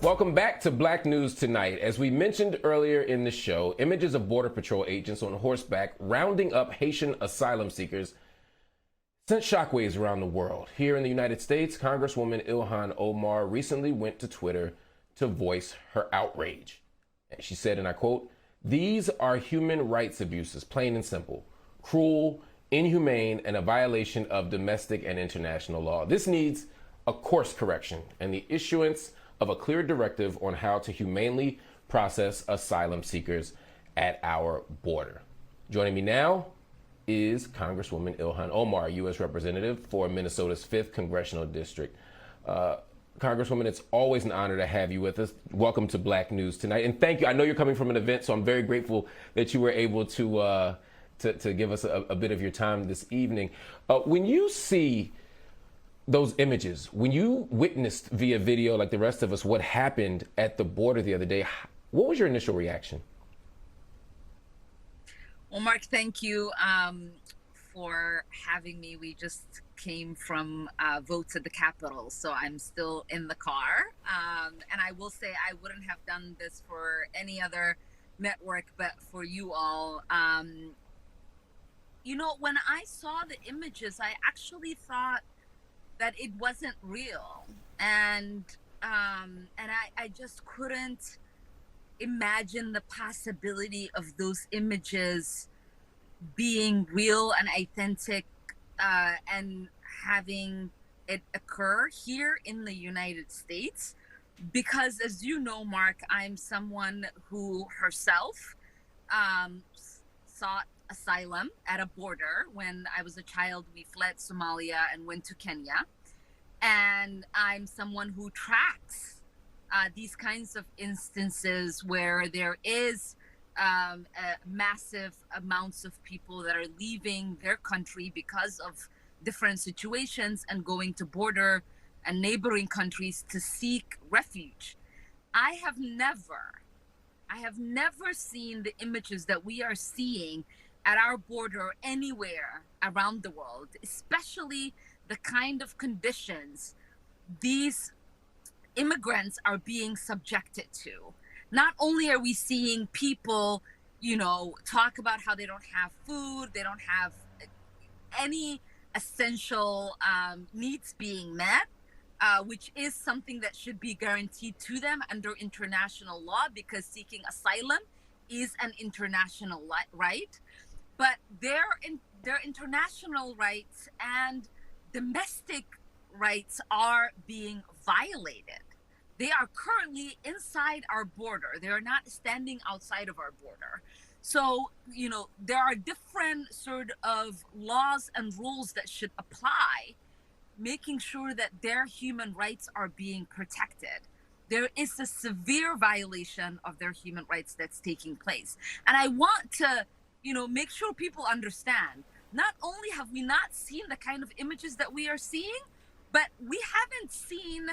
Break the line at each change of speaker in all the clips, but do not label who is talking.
Welcome back to Black News Tonight. As we mentioned earlier in the show, images of Border Patrol agents on horseback rounding up Haitian asylum seekers sent shockwaves around the world. Here in the United States, Congresswoman Ilhan Omar recently went to Twitter to voice her outrage. And she said, and I quote, "These are human rights abuses, plain and simple, cruel, inhumane, and a violation of domestic and international law. This needs a course correction and the issuance of a clear directive on how to humanely process asylum seekers at our border." Joining me now is Congresswoman Ilhan Omar, U.S. Representative for Minnesota's 5th Congressional District. Congresswoman, it's always an honor to have you with us. Welcome to Black News Tonight. And thank you. I know you're coming from an event, so I'm very grateful that you were able to give us a bit of your time this evening. When you see those images, when you witnessed via video, like the rest of us, what happened at the border the other day, what was your initial reaction?
Well, Mark, thank you for having me. We just came from votes at the Capitol, so I'm still in the car. And I will say I wouldn't have done this for any other network, but for you all. When I saw the images, I actually thought that it wasn't real, and I just couldn't imagine the possibility of those images being real and authentic, and having it occur here in the United States. Because, as you know, Mark, I'm someone who herself sought asylum at a border. When I was a child, we fled Somalia and went to Kenya. And I'm someone who tracks these kinds of instances where there is massive amounts of people that are leaving their country because of different situations and going to border and neighboring countries to seek refuge. I have never seen the images that we are seeing at our border or anywhere around the world, especially the kind of conditions these immigrants are being subjected to. Not only are we seeing people, talk about how they don't have food, they don't have any essential needs being met, which is something that should be guaranteed to them under international law, because seeking asylum is an international right. But their international rights and domestic rights are being violated. They are currently inside our border. They are not standing outside of our border. So, there are different sort of laws and rules that should apply, making sure that their human rights are being protected. There is a severe violation of their human rights that's taking place. And I want to, make sure people understand, not only have we not seen the kind of images that we are seeing, but we haven't seen,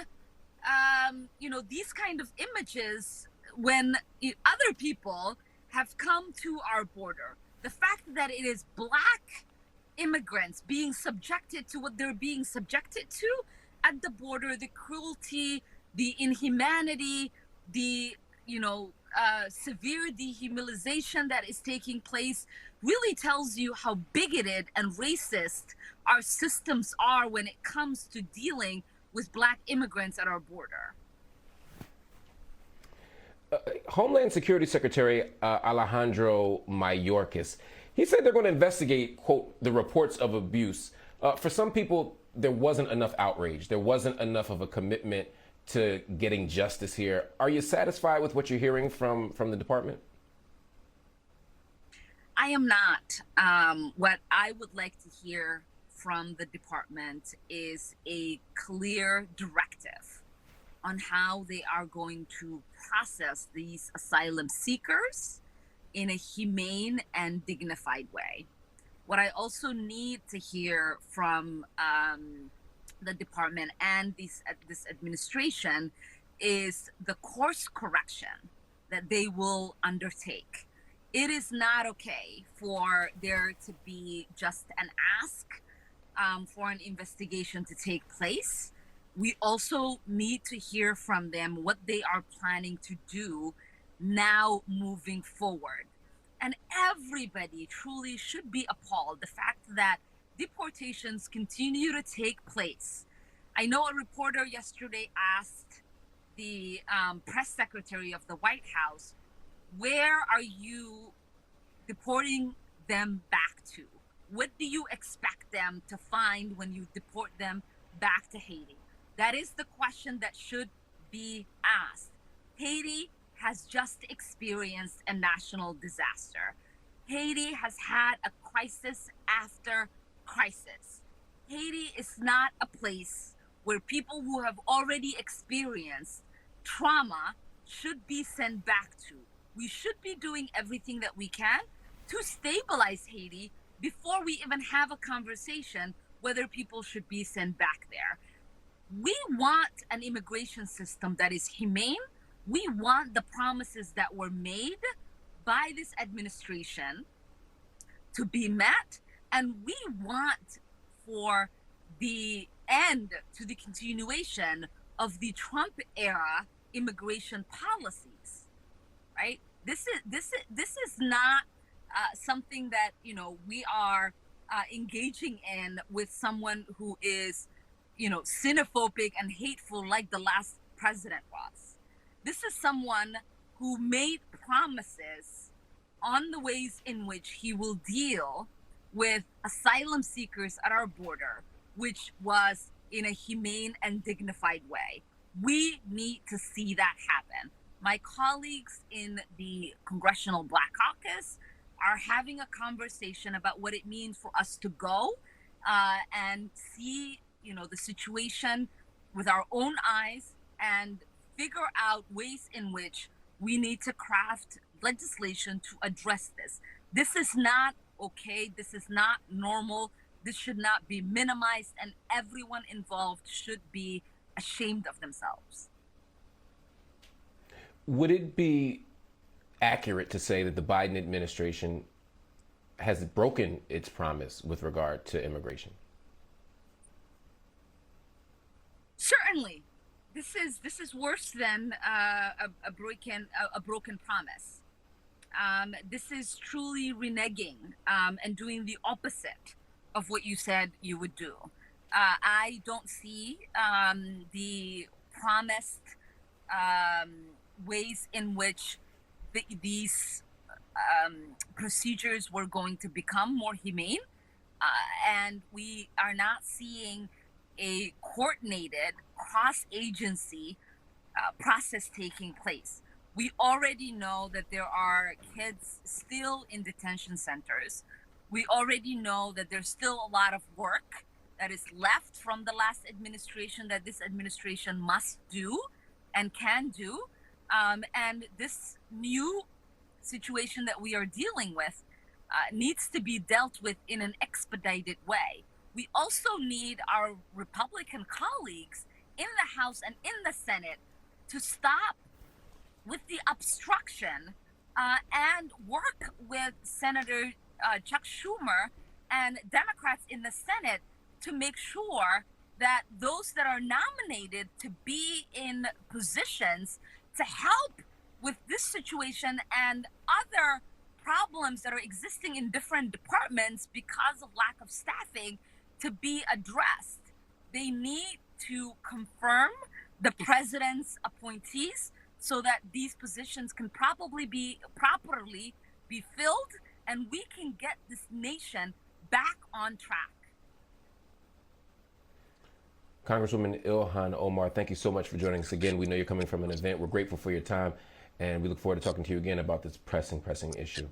these kind of images when other people have come to our border. The fact that it is Black immigrants being subjected to what they're being subjected to at the border, the cruelty, the inhumanity, the, severe dehumanization that is taking place really tells you how bigoted and racist our systems are when it comes to dealing with Black immigrants at our border.
Homeland Security Secretary Alejandro Mayorkas, he said they're going to investigate, quote, the reports of abuse. For some people, there wasn't enough outrage. There wasn't enough of a commitment to getting justice here. Are you satisfied with what you're hearing from the department?
I am not. What I would like to hear from the department is a clear directive on how they are going to process these asylum seekers in a humane and dignified way. What I also need to hear from the department and this administration is the course correction that they will undertake. It is not okay for there to be just an ask for an investigation to take place. We also need to hear from them what they are planning to do now moving forward. And everybody truly should be appalled the fact that deportations continue to take place. I know a reporter yesterday asked the press secretary of the White House, where are you deporting them back to? What do you expect them to find when you deport them back to Haiti? That is the question that should be asked. Haiti has just experienced a national disaster. Haiti has had a crisis after crisis. Haiti is not a place where people who have already experienced trauma should be sent back to. We should be doing everything that we can to stabilize Haiti before we even have a conversation whether people should be sent back there. We want an immigration system that is humane. We want the promises that were made by this administration to be met. And we want for the end to the continuation of the Trump era immigration policies, right? This is not something that we are engaging in with someone who is xenophobic and hateful like the last president was. This is someone who made promises on the ways in which he will deal with asylum seekers at our border, which was in a humane and dignified way. We need to see that happen. My colleagues in the Congressional Black Caucus are having a conversation about what it means for us to go and see the situation with our own eyes and figure out ways in which we need to craft legislation to address this. This is not okay. This is not normal. This should not be minimized, and everyone involved should be ashamed of themselves.
Would it be accurate to say that the Biden administration has broken its promise with regard to immigration?
Certainly, this is worse than a broken promise. This is truly reneging and doing the opposite of what you said you would do. I don't see the promised ways in which these procedures were going to become more humane, and we are not seeing a coordinated cross-agency process taking place. We already know that there are kids still in detention centers. We already know that there's still a lot of work that is left from the last administration that this administration must do and can do. And this new situation that we are dealing with needs to be dealt with in an expedited way. We also need our Republican colleagues in the House and in the Senate to stop with the obstruction and work with Senator Chuck Schumer and Democrats in the Senate to make sure that those that are nominated to be in positions to help with this situation and other problems that are existing in different departments because of lack of staffing to be addressed. They need to confirm the president's appointees so that these positions can properly be filled and we can get this nation back on track.
Congresswoman Ilhan Omar, thank you so much for joining us again. We know you're coming from an event. We're grateful for your time, and we look forward to talking to you again about this pressing issue.